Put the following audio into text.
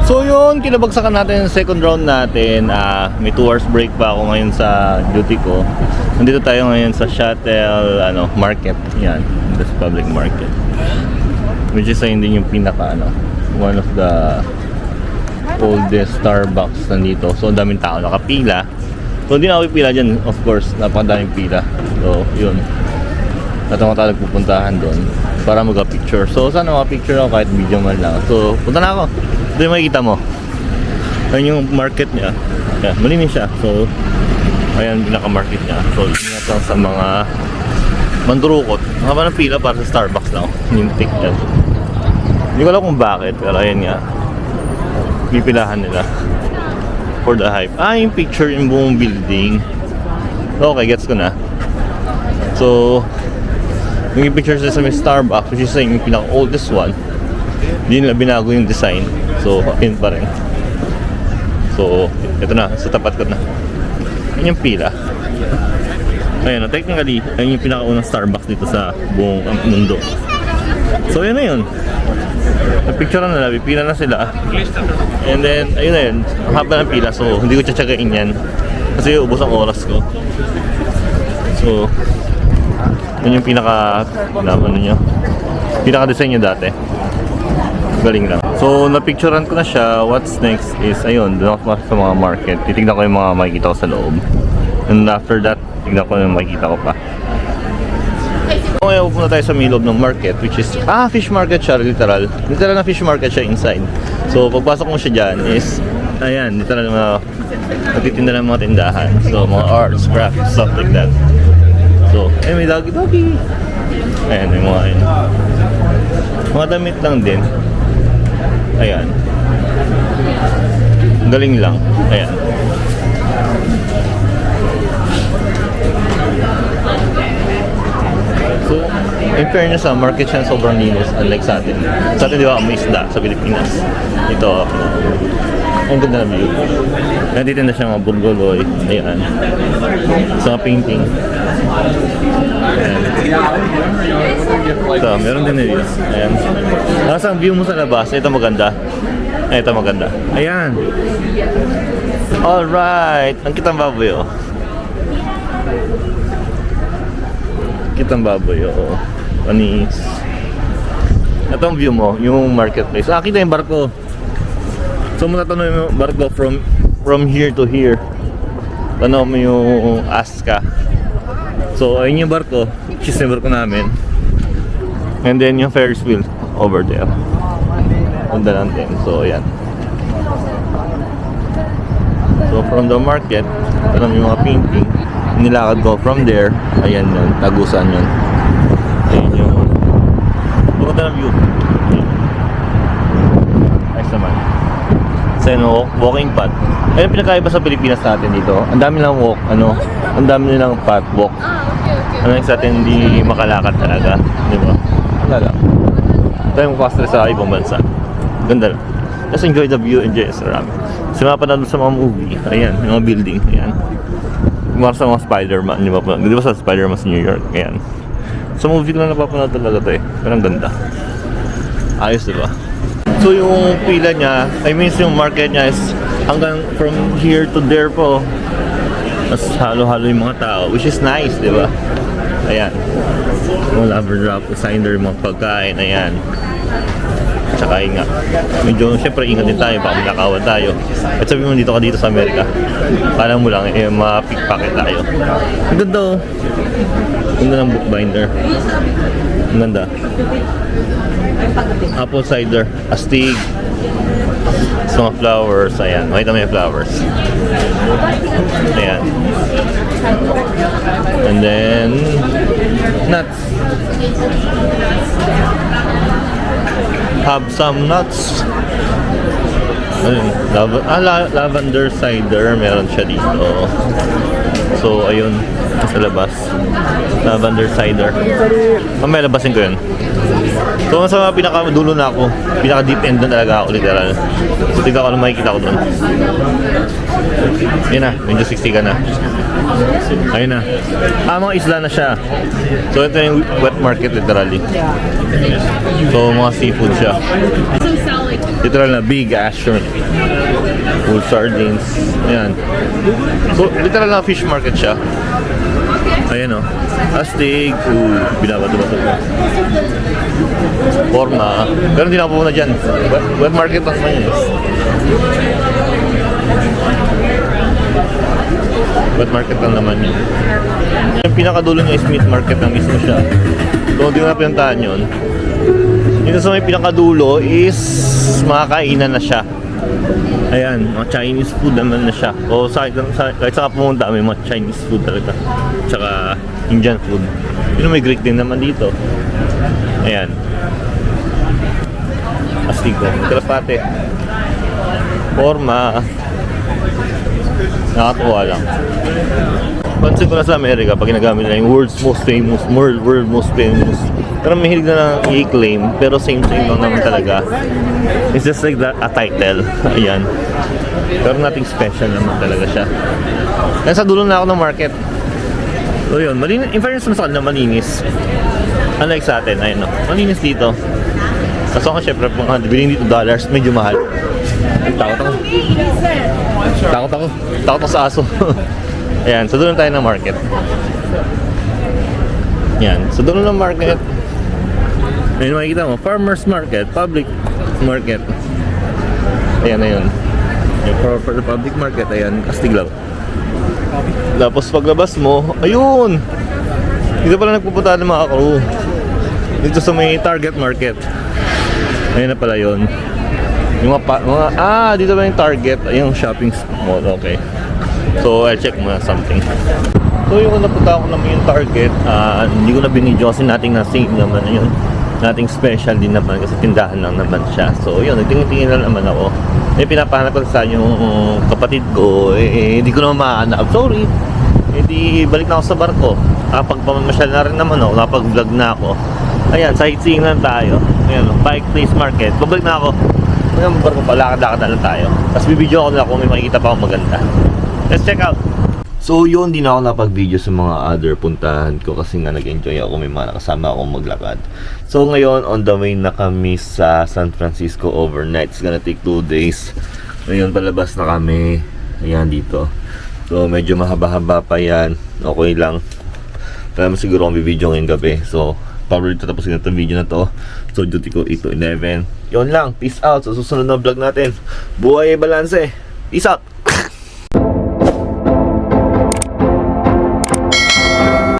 So yun, kinabagsakan natin yung second round natin. May 2 hours break pa ako ngayon sa duty ko. Nandito tayo ngayon sa Shuttle Market. Yan, this public market. Which is ayun din yung pinaka one of the oldest Starbucks nandito. So ang daming tao nakapila. So hindi na ako pipila dyan, of course, napakadaming pila. So yun, natawag tayo pupuntahan doon para mag-picture. So sana maka-picture ako kahit video man lang. So punta na ako. Ito yung makikita mo. Ayan yung market niya. Ayan, malinis siya. So ayan pinaka-market niya. So ingat lang sa mga mandurukot. Nakaba ng pila para sa Starbucks lang. Yung tick dyan. Hindi ko alam kung bakit, pero ayan nga, pipilahan nila for the hype. Yung picture yung buong building. Okay, gets ko na. So yung picture sa may Starbucks, which is yung pinaka-oldest one, hindi nila binago yung design. So yun pa rin. So ito na, sa tapat ko na. Yan yung pila. Ayan, technically ayun yung pinaka-unang Starbucks dito sa buong mundo. So yun na yun. Napicture na nila, pipila na sila. And then, ayun na yun, ang haba ng pila. So hindi ko tsatsagain yan kasi ubos ang oras ko. So yun yung pinaka-design niya dati. Galing lang. So napicturean ko na siya. What's next is, ayun, doon ako sa mga market. Titignan ko yung mga makikita ko sa loob. And after that, tignan ko yung makikita ko pa. Ngayon pupunta tayo sa may loob ng market, which is fish market siya, literal na fish market siya inside. So pagpasok mo siya dyan is, ayan, literal na natitinda ng mga tindahan. So mga arts, crafts, stuff like that. So may doggy. Ayan, may mga ayun. Mga damit lang din. Ayan, galing lang. Ayan. So, in fairness, market siya sobrang linis, unlike sa atin. Sa atin, di ba, may isda sa Pilipinas. Ito, ang ganda na view. Nandito na siya mga burgoloy. Ayan. Sa mga painting. Ayan. Ito, meron din nila. Ayan. Nasa ang view mo sa labas, ito maganda. Ito maganda. Ayan. Alright. Ang kitang baboy, oh. Kitang baboy, oh. Panis. Ito ang view mo, yung marketplace. Kita yung barko. So matatanong yung barko from here to here. Tanong mo yung Aska. So ayun yung barko, which is yung barko namin. And then yung Ferris wheel over there. Punta lang din. So ayan. So from the market, tanong yung mga painting. Nilakad ko from there. Ayan yun, tagusan yun. Ayan yung maganda ng view. Nice naman. So yun, walking path. Ayun pinakaiba sa Pilipinas natin dito. Ang dami lang walk, ang dami nilang path, walk. Ano yung sa atin, hindi makalakad talaga. Di ba? Wala lang. Tayo magpastre sa ibang bansa. Ganda lang. Just enjoy the view, enjoy sa rami. So mapanood sa mga movie. Ayan, yung mga building. Ayan. Mga sa mga Spider-Man, di ba sa Spider-Man sa New York? Ayan. Sa movie ko na napapanood talaga ito eh. Pero ang ganda. Ayos, di ba? So yung pila niya, yung market niya is hanggang from here to there po. Mas halo-halo yung mga tao, which is nice, di ba? Ayan. Mga lover drop, signer, mga pagkain, ayan. Tsaka nga, medyo syempre ingat din tayo, baka manakawan tayo. At sabi mo dito ka dito sa Amerika, kala mo lang ma-pickpocket tayo. Ang ganda, oh. Ang ganda ng bookbinder. Ang ganda. Apple cider, astig, sa mga flowers, ayan. Makita mo yung flowers. Ayan. And then nuts. Have some nuts. Ayun, lavender cider meron siya dito. So ayun, sa labas, lavender cider. Mamaya labasin ko yun. So sa pinakadulo na ako, pinaka deep end na talaga ako, literal. So tignan ko lang makikita ko doon. Ayun na, medyo 60 ka na. Ayun na. Mga isla na siya. So ito yung wet market literally. So mga seafood siya. So sell like Literal na big ass shrimp. Full sardines. Ayan. So, literal na fish market siya. Ayan o. Astig. Binabato-bato ko. Forma. Pero hindi na ako pupunta dyan. Wet market lang naman yun. Wet market lang naman yun. Yung pinakadulo niya is meat market na mismo siya. So, hindi ko na pinuntahan yun. Yung sa may pinakadulo is mga kainan na siya. Ayan, mga Chinese food naman na siya. O kahit saan ka pumunta, may mga Chinese food talaga. Tsaka Indian food. Pero may Greek din naman dito. Ayan. Astigo, kalapate. Forma. Nakatuwa lang. Pansin ko na sa Amerika, pag ginagamit nila yung world's most famous, world most famous. Pero mahilig na lang i-claim, pero same lang naman talaga. It's just like that, a title. Ayan. Pero nothing special naman talaga siya. Yan sa dulo na ako ng market. So yun, malinis. In fairness sa kanila, malinis. Unlike sa atin, ayun no. Malinis dito. Kaso ako syempre, bilhin dito dollars, medyo mahal. Takot ako sa aso. Ayan, so doon tayo ng market. Yan, so doon ng market. Ayun, makikita mo, farmers market, public market. Ayan na yun. Yung for the public market, ayan, astig lang. Tapos paglabas mo, ayun! Dito pala nagpupunta ng mga crew. Dito sa may Target market. Ayun na pala yun. Yung dito ba yung Target? Yung shopping mall, okay. So, I'll check muna something. So, yung napunta ako naman yung Target, hindi ko na binidyo kasi nating na-save naman yun. Nating special din naman kasi tindahan lang naman siya. So, yun, nagtingin-tingin na naman ako. Pinapahanap ko sa yung kapatid ko, hindi ko naman mahanap. Sorry. Hindi, balik na ako sa barko. Pagpamamasyal na rin naman ako, napag-vlog na ako. Ayan, sightseeing lang tayo. Ayan, Pike Place Market. Babalik na ako. Ngayon, barko pa, lakad-lakad na lang tayo. Tapos bibidyo ako na kung may makikita pa akong maganda. Let's check out! So yun, di na ako napag-video sa mga other puntahan ko kasi nga nag-enjoy ako, may mga nakasama akong maglakad. So ngayon, on the way na kami sa San Francisco overnight. It's gonna take 2 days. Ngayon, palabas na kami. Ayan, dito. So medyo mahaba-haba pa yan. Okay lang. Kaya siguro akong bibidyo ngayong gabi. So, probably tatapusin na itong video na to. So, duty ko 8 to 11. Yun lang. Peace out. Sa susunod na vlog natin. Buhay balanse. Peace out!